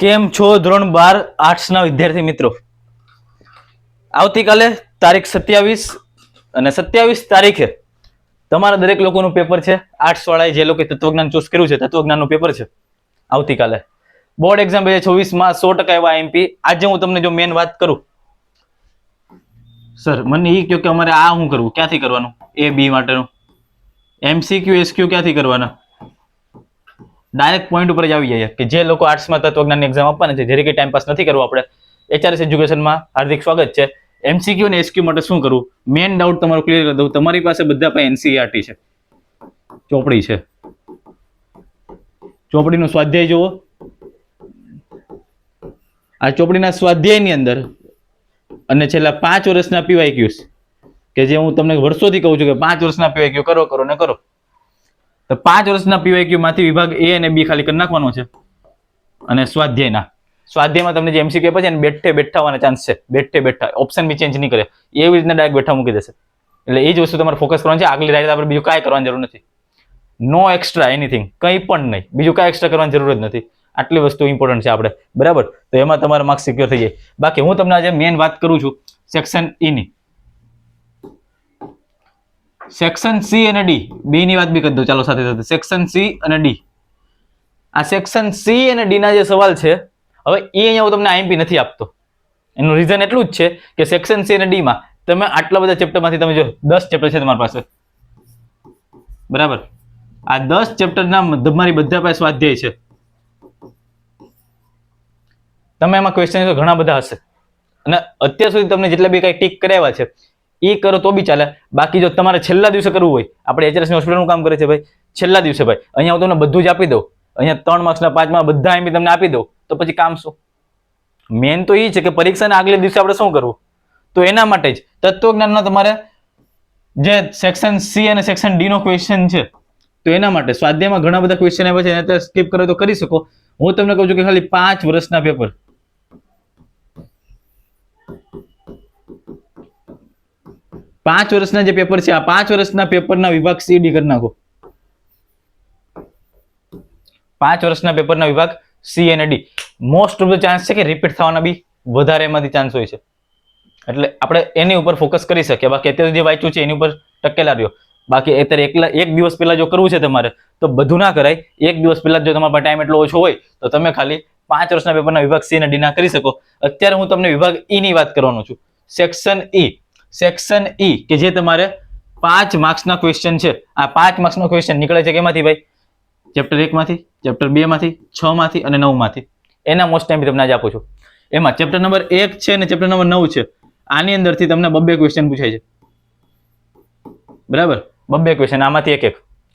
કેમ છો ધોરણ 12 આર્ટ્સના વિદ્યાર્થી મિત્રો? આવતીકાલે તારીખ 27 અને 27 તારીખે તમારા દરેક લોકોનું પેપર છે. આર્ટ્સ વાળાએ જે લોકો તત્વજ્ઞાન ચૂઝ કર્યું છે તત્વજ્ઞાનનું પેપર છે આવતીકાલે. બોર્ડ એક્ઝામ 2024 માં 100% એવા એમપી. આજે હું તમને જો મેન વાત કરું, સર મને એ કહ્યું કે અમારે આ શું કરવું, ક્યાંથી કરવાનું, એ બી માટેનું એમસીક્યુ એસક્યુ ક્યાંથી કરવાના? ડાયરેક્ટ પોઈન્ટ ઉપર જ આવી જાય કે જે લોકો આર્ટ્સમાં તત્વજ્ઞાનની એક્ઝામ આપવાના છે, જે કે ટાઈમ પાસ નથી કરવું, આપણે એચઆરએસ એજ્યુકેશનમાં હાર્દિક સ્વાગત છે. એમસીક્યુ અને એસક્યુ માટે શું કરવું, મેન ડાઉટ તમારો ક્લિયર કરી દઉં. તમારી પાસે બધા પાસે એનસીઈઆરટી છે, ચોપડી છે. ચોપડીનો સ્વાધ્યાય જુઓ. આ ચોપડીના સ્વાધ્યાયની અંદર અને છેલ્લા 5 વર્ષના પીવાયક્યુઝ કે જે હું તમને વર્ષોથી કહું છું કે 5 વર્ષના પીવાયક્યુ કરો ને કરો, તો 5 વર્ષના પીવાયક્યુ માંથી વિભાગ એ અને બી ખાલી કરી નાખવાનો છે. અને સ્વાધ્યાયમાં તમને જે એમસીક્યુ આપે છે ને બેઠા આવવાના ચાન્સ છે. બેઠા ઓપ્શન બી ચેન્જ નહીં કરે, એવી રીતના ડાયરેક્ટ બેઠા મૂકી દેશે. એટલે એ જ વસ્તુ તમારે ફોકસ કરવાનું છે. આગલી રાઈટ આપણે બીજું કાંઈ કરવાની જરૂર નથી. નો એક્સ્ટ્રા એનીથિંગ, કંઈ પણ નહીં, બીજું કાંઈ એક્સ્ટ્રા કરવાની જરૂર જ નથી. આટલી વસ્તુ ઇમ્પોર્ટન્ટ છે આપણે, બરાબર? તો એમાં તમારા માર્ક્સ સિક્યોર થઈ જાય. બાકી હું તમને આજે મેન વાત કરું છું સેક્શન ઈ ની. સેક્શન સી અને ડી બે ની વાત બી કરી દઉં ચાલો સાથે સાથે. સેક્શન સી અને ડી, આ સેક્શન સી અને ડી ના જે સવાલ છે, હવે એ અહીંયા હું તમને આઈએમપી નથી આપતો. એનું રીઝન એટલું જ છે કે સેક્શન સી અને ડી માં તમે આટલા બધા ચેપ્ટરમાંથી તમે જો 10 ચેપ્ટર છે તમારી પાસે, બરાબર? આ 10 ચેપ્ટરના તમારી બધા પાસે સ્વાધ્યાય છે. તમે એમાં ક્વેશ્ચન ઘણા બધા હશે અને અત્યાર સુધી તમને જેટલા બી કઈ ટીક કરાવ્યા છે એ કરો તો બી ચાલે. બાકી જો તમારે છેલ્લા દિવસે કરવું હોય, આપણે એચઆરએસ ની હોસ્પિટલનું કામ કરે છે ભાઈ, છેલ્લા દિવસે ભાઈ અહીંયા હું તમને બધું જ આપી દઉં, અહીંયા 3 માર્ક્સના 5 માં બધા એમપી તમને આપી દઉં, તો પછી કામ શું? મેન તો એ છે કે પરીક્ષાના આગલે દિવસે આપણે શું કરવું. તો એના માટે જ તત્વજ્ઞાનનો તમારે જે સેક્શન સી અને સેક્શન ડી નો ક્વેશ્ચન છે, તો એના માટે સ્વાધ્યાયમાં ઘણા બધા ક્વેશ્ચન આવ્યા છે, એને સ્કીપ કરો તો કરી શકો. હું તમને કહું છું કે ખાલી 5 વર્ષના પેપર, 5 વર્ષના જે પેપર છે, આ 5 વર્ષના પેપરના વિભાગ સી ડી કરી નાખો. 5 વર્ષના પેપરના વિભાગ સી અને D. Most of the chance છે કે રિપીટ થવાના બી વધારે એમાંથી ચાન્સ હોય છે, એટલે આપણે એની ઉપર ફોકસ કરી શકીએ. બાકી અત્યારે જે વાંચ્યું છે એની ઉપર ટકેલા રહ્યો. બાકી અત્યારે એક દિવસ પહેલા જો કરવું છે તમારે તો બધું ના કરાય. એક દિવસ પહેલા જો તમારા પાસે ટાઈમ એટલો ઓછો હોય તો તમે ખાલી 5 વર્ષના પેપરના વિભાગ સી અને ડી ના કરી શકો. અત્યારે હું તમને વિભાગ ઈ ની વાત કરવાનો છું. સેક્શન ઈ, સેક્શન ઈ કે જે તમારે 5 માર્ક્સના ક્વેશ્ચન છે. આ 5 માર્ક્સનો ક્વેશ્ચન નીકળે છે કેમાંથી ભાઈ? ચેપ્ટર 1 માંથી, ચેપ્ટર 2 માંથી, 6 માંથી અને 9 માંથી. એના મોસ્ટ ટાઈમ તમને આજે આપું છું. એમાં ચેપ્ટર નંબર 1 છે અને ચેપ્ટર નંબર 9 છે. આની અંદરથી તમને 2 ક્વેશ્ચન પૂછાય છે, બરાબર? 2 ક્વેશ્ચન, આમાંથી એક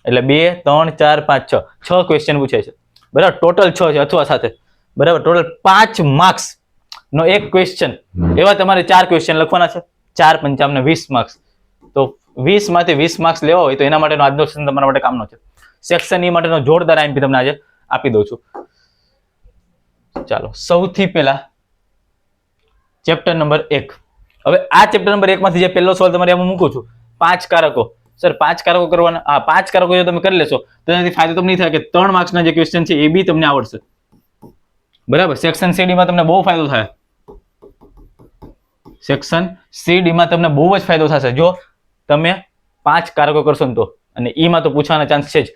એટલે 2 3 4 5 6 ક્વેશ્ચન પૂછાય છે, બરાબર? ટોટલ 6 છે અથવા સાથે, બરાબર? ટોટલ 5 માર્ક્સ નો એક ક્વેશ્ચન. એવા તમારે 4 ક્વેશ્ચન લખવાના છે. 4 પંચા 20 માર્ક્સ. તો 20 માંથી 20 માર્ક્સ લેવા હોય તો એના માટેનો આજનો સેશન તમારા માટે કામનો છે. સેક્શન ઈ માટેનો જોરદાર આઈએમપી તમને આજે આપી દઉં છું. ચાલો સૌથી પહેલા ચેપ્ટર નંબર 1. હવે આ ચેપ્ટર નંબર 1 માંથી જે પહેલો સવાલ તમારે આમાં મૂકું છું, 5 કારકો. સર 5 કારકો કરવાના. આ 5 કારકો જો તમે કરી લેશો તો એનાથી ફાયદો તમને નહીં થાય કે 3 માર્ક્સના જે ક્વેશ્ચન છે એ બી તમને આવડશે, બરાબર? સેક્શન સીડી માં તમને બહુ ફાયદો થાય. સેક્શન સીડી માં તમને બહુ જ ફાયદો થશે જો તમે 5 કારકો કરશો ને તો. અને ઈ માં તો પૂછવાના ચાન્સ છે જ.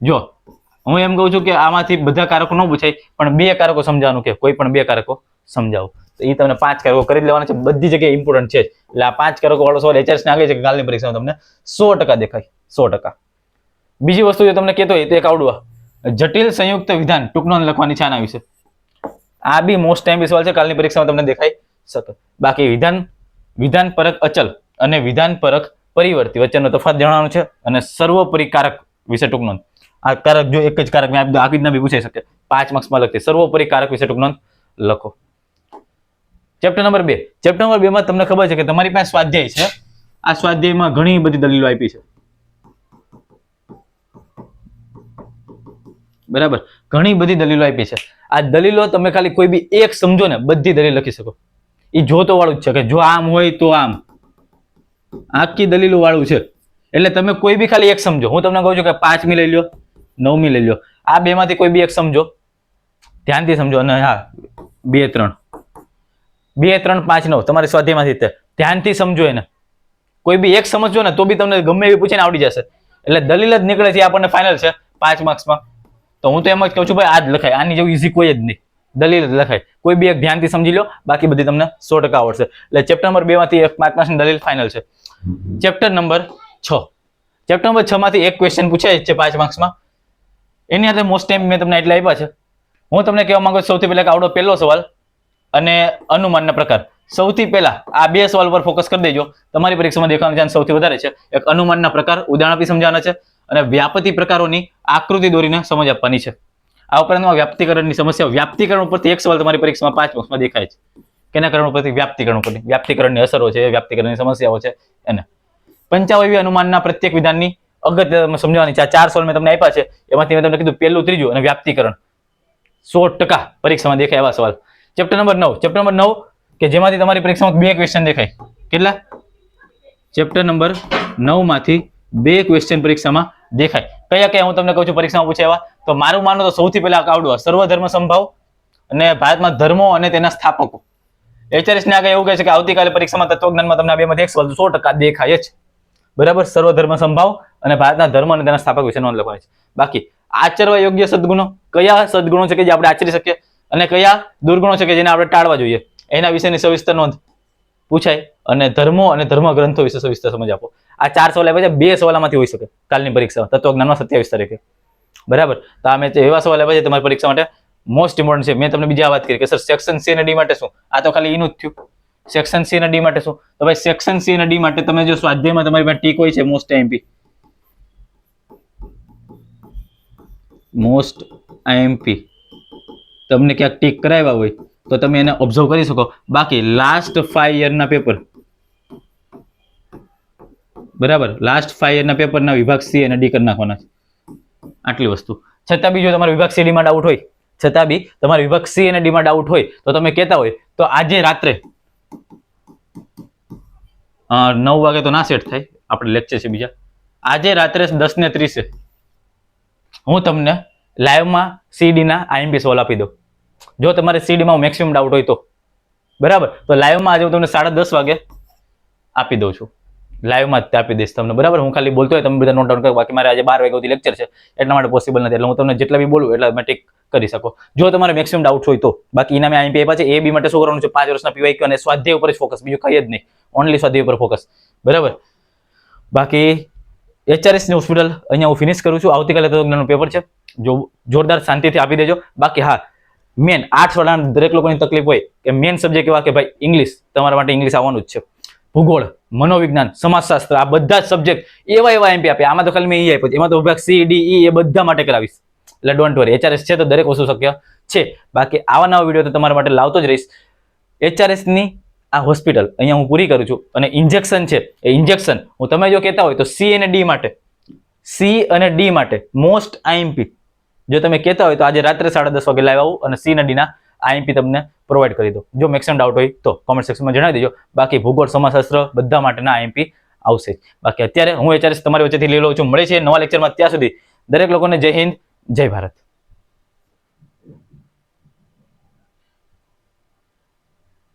જો હું એમ કહું છું કે આમાંથી બધા કારકો ન પૂછાય, પણ 2 કારકો સમજાવવાનું કે કોઈ પણ 2 કારકો સમજાવો. તો એ તમને 5 કારકો કરી લેવાના છે. બધી જગ્યાએ ઇમ્પોર્ટન્ટ છે. એટલે આ 5 કારકો વાળો સવાલ એચઆરએસ ને આગે છે કે કાલની પરીક્ષામાં તમને 100% દેખાય, 100%. બીજી વસ્તુ જો તમને કહેતો હોય તો એક આવડવા જટિલ સંયુક્ત વિધાન ટૂંક નોંધ લખવાની છે આના વિશે. આ બી મોસ્ટ ટાઈમ સવાલ છે, કાલની પરીક્ષામાં તમને દેખાઈ શકે. બાકી વિધાન પરક અચલ અને વિધાન પરક પરિવર્તી વચ્ચેનો તફાવત જણાવવાનો છે. અને સર્વોપરી કારક વિશે ટૂંક નોંધ. આ કારક જો એક જ કારક મેં આ રીતના બી પૂછાઈ શકે. 5 માર્ક્સમાં લખતી સર્વોપરી કારક વિશે ટૂંક નોંધ લખો. Chapter number 2. ચેપ્ટર નંબર 2 માં તમને ખબર છે કે તમારી પાસે સ્વાધ્યાય છે. આ સ્વાધ્યાયમાં ઘણી બધી દલીલો આપી છે, બરાબર? ઘણી બધી દલીલો આપી છે. આ દલીલો તમે ખાલી કોઈ બી એક સમજો ને બધી દલીલ લખી શકો. એ જોતો વાળું જ છે કે જો આમ હોય તો આમ, આખી દલીલો વાળું છે. એટલે તમે કોઈ બી ખાલી એક સમજો. હું તમને કહું છું કે 5મી લઈ લો, 9મી લઈ લો. આ 2 માંથી કોઈ બી એક સમજો. ધ્યાનથી સમજો. અને હા 2 3 2 3 5 9 તમારી સ્વાધ્યાયમાંથી તે ધ્યાનથી સમજો એને. કોઈ બી એક સમજજો ને તો બી તમને ગમે એવી પૂછીને આવડી જશે. એટલે દલીલ જ નીકળે છે આપણને ફાઇનલ છે 5 માર્ક્સમાં. તો હું તો એમ જ કહું છું ભાઈ આ જ લખાય, આની જેવું ઈઝી કોઈ જ નહીં, દલીલ જ લખાય. કોઈ બી એક ધ્યાનથી સમજી લો, બાકી બધી તમને 100% આવડશે. એટલે ચેપ્ટર નંબર 2 માંથી 1 માર્કની દલીલ ફાઇનલ છે. Chapter number 6. ચેપ્ટર નંબર 6 માંથી એક ક્વેશ્ચન પૂછાય છે 5 માર્ક્સમાં. એની અંદર મોસ્ટ ટાઈમ મેં તમને એટલા આપ્યા છે. હું તમને કહેવા માંગુ છું સૌથી પહેલા કે આવડો પહેલો સવાલ અને અનુમાનના પ્રકાર. સૌથી પહેલા આ 2 સવાલ પર ફોકસ કરી દેજો. તમારી પરીક્ષામાં દેખાવાનો ચાન્સ સૌથી વધારે છે. એક અનુમાનના પ્રકાર ઉદાહરણ આપી સમજાવવાના છે અને વ્યાપતિ પ્રકારોની આકૃતિ દોરીને સમજ આપવાની છે. આ ઉપરાંતમાં વ્યાપ્તિકરણની સમસ્યા, વ્યાપ્તિકરણ ઉપરથી એક સવાલ તમારી પરીક્ષામાં 5 માર્ક્સમાં દેખાય છે. કેના કારણ ઉપરથી? વ્યાપ્તિકરણ ઉપરથી. વ્યાપ્તિકરણની અસરો છે, વ્યાપ્તિકરણની સમસ્યાઓ છે એને. પંચાવયવી અનુમાનના પ્રત્યેક વિધાનની અગત્ય સમજવાની છે. આ 4 સવાલ મેં તમને આપ્યા છે. એમાંથી મેં તમને કીધું પહેલું, ત્રીજું અને વ્યાપ્તિકરણ 100% પરીક્ષામાં દેખાય એવા સવાલ. Chapter number 9. ચેપ્ટર નંબર 9 કે જેમાંથી તમારી પરીક્ષામાં 2 ક્વેશ્ચન દેખાય. કેટલા? ચેપ્ટર નંબર 9 માંથી 2 ક્વેશ્ચન પરીક્ષામાં દેખાય. કયા કયા હું તમને કહું છું પરીક્ષામાં પૂછે એવા? તો મારું માનો તો સૌથી પહેલા આવડું સર્વધર્મ સંભાવ અને ભારતમાં ધર્મો અને તેના સ્થાપકો. HRS ને આગળ એવું કહે છે કે આવતીકાલે પરીક્ષામાં તત્વજ્ઞાનમાં તમને આ બેમાંથી એક સવાલ 100% દેખાય જ. બરાબર? સર્વધર્મ સંભાવ અને ભારતના ધર્મ અને તેના સ્થાપક વિશે નોંધ લખવાની છે. બાકી આચરવા યોગ્ય સદગુણો, કયા સદગુણો છે કે જે આપણે આચરી શકીએ અને કયા દુર્ગુણો છે કે જેને આપણે ટાળવા જોઈએ, એના વિશેની સવિસ્તર નોંધ પૂછાય. અને ધર્મો અને ધર્મ ગ્રંથો વિશે સવિસ્તર સમજ આપો. આ 4 સવાલ આપ્યા છે. 2 સવાલમાંથી હોઈ શકે કાલની પરીક્ષામાં તત્વજ્ઞાનમાં 27 તારીખે. બરાબર? તો આ મેં એવા સવાલ આપ્યા છે તમારી પરીક્ષા માટે મોસ્ટ ઇમ્પોર્ટન્ટ છે. મેં તમને બીજી વાત કરી કે સર સેક્શન સી અને ડી માટે શું? આ તો ખાલી એનું જ થયું. સેક્શન સી અને ડી માટે શું? તો ભાઈ સેક્શન સી અને ડી માટે તમે જો સ્વાધ્યાયમાં તમારી પાસે ટીક હોય છે મોસ્ટ આઈએમપી, મોસ્ટ આઈએમપી તમને ક્યાંક ટીક કરાવ્યા હોય તો તમે એને ઓબ્ઝર્વ કરી શકો. બાકી લાસ્ટ 5 યરના પેપર, બરાબર, લાસ્ટ 5 યરના પેપરના વિભાગ સી અને ડી કરી નાખવાના છે. આટલી વસ્તુ. છતાં બી જો તમારો વિભાગ સી ડીમાં ડાઉટ હોય, છતાં બી તમારો વિભાગ સી અને ડીમાં ડાઉટ હોય તો તમે કહેતા હોય તો આજે રાત્રે 9 વાગે તો ના સેટ થાય, આપણે લેક્ચર છે બીજા. આજે રાત્રે 10:30 હું તમને લાઈવમાં સીડીના આઈએમપી સવાલ આપી દઉં. જો તમારે સીડીમાં મેક્સિમમ ડાઉટ હોય તો, બરાબર, તો લાઈવમાં આજે હું તમને 10:30 વાગે આપી દઉં છું. લાઈવમાં જ આપી દઈશ તમને. બરાબર? હું ખાલી બોલતો હોય તમે બધા નોટ ડાઉન કરો. બાકી મારે આજે 12 વાગ્યા સુધી લેક્ચર છે એટલા માટે પોસિબલ નથી. એટલે હું તમને જેટલા બી બોલું એટલા તમે ટીક કરી શકો જો તમારે મેક્સિમમ ડાઉટ હોય તો. બાકી એના મેં આઈએમપી આપ્યા છે. એ બી માટે શું કરવાનું છે? 5 વર્ષના પીવાયક્યુ અને સ્વાધ્યાય ઉપર જ ફોકસ, બીજું કંઈ જ નહીં. ઓનલી સ્વાધ્યાય ઉપર ફોકસ. બરાબર? બાકી HRS ની હોસ્પિટલ અહીંયા હું ફિનિશ કરું છું. આવતીકાલે તત્વજ્ઞાનનું પેપર છે. જો જોરદાર શાંતિથી આપી દેજો. બાકી હા, મેન 8 વાળા દરેક લોકોની તકલીફ હોય કે મેન સબ્જેક્ટ એવા કે ભાઈ ઇંગ્લિશ, તમારા માટે ઇંગ્લિશ આવવાનું જ છે. ભૂગોળ, મનોવિજ્ઞાન, સમાજશાસ્ત્ર, આ બધા જ સબ્જેક્ટ એવા આઈએમપી આપે. આમાં તો ખાલી મેં આપ્યો, એમાં તો વિભાગ સી ડી ઈ એ બધા માટે કરાવીશ. એટલે ડોન્ટ વરી. HRS છે તો દરેક વસ્તુ શક્ય છે. બાકી આવા નવા વિડીયો તો તમારા માટે લાવતો જ રહીશ. HRS ની આ હોસ્પિટલ અહીંયા હું પૂરી કરું છું. અને ઇન્જેક્શન છે, એ ઇન્જેક્શન હું તમે જો કહેતા હોય તો સી અને ડી માટે, સી અને ડી માટે મોસ્ટ આઈએમપી જો તમે કહેતા હોય તો આજે રાત્રે 10:30 વાગે લાઈવ આવું અને સી અને ડી ના આઈએમપી તમને પ્રોવાઈડ કરી દો. જો મેક્સિમમ ડાઉટ હોય તો કોમેન્ટ સેક્શનમાં જણાવી દેજો. બાકી ભૂગોળ, સમાજશાસ્ત્ર બધા માટેના આઈએમપી આવશે. બાકી અત્યારે હું HRS તમારી વચ્ચેથી લઈ લઉં છું. મળે છે નવા લેક્ચરમાં. ત્યાં સુધી દરેક લોકોને જય હિન્દ, જય ભારત.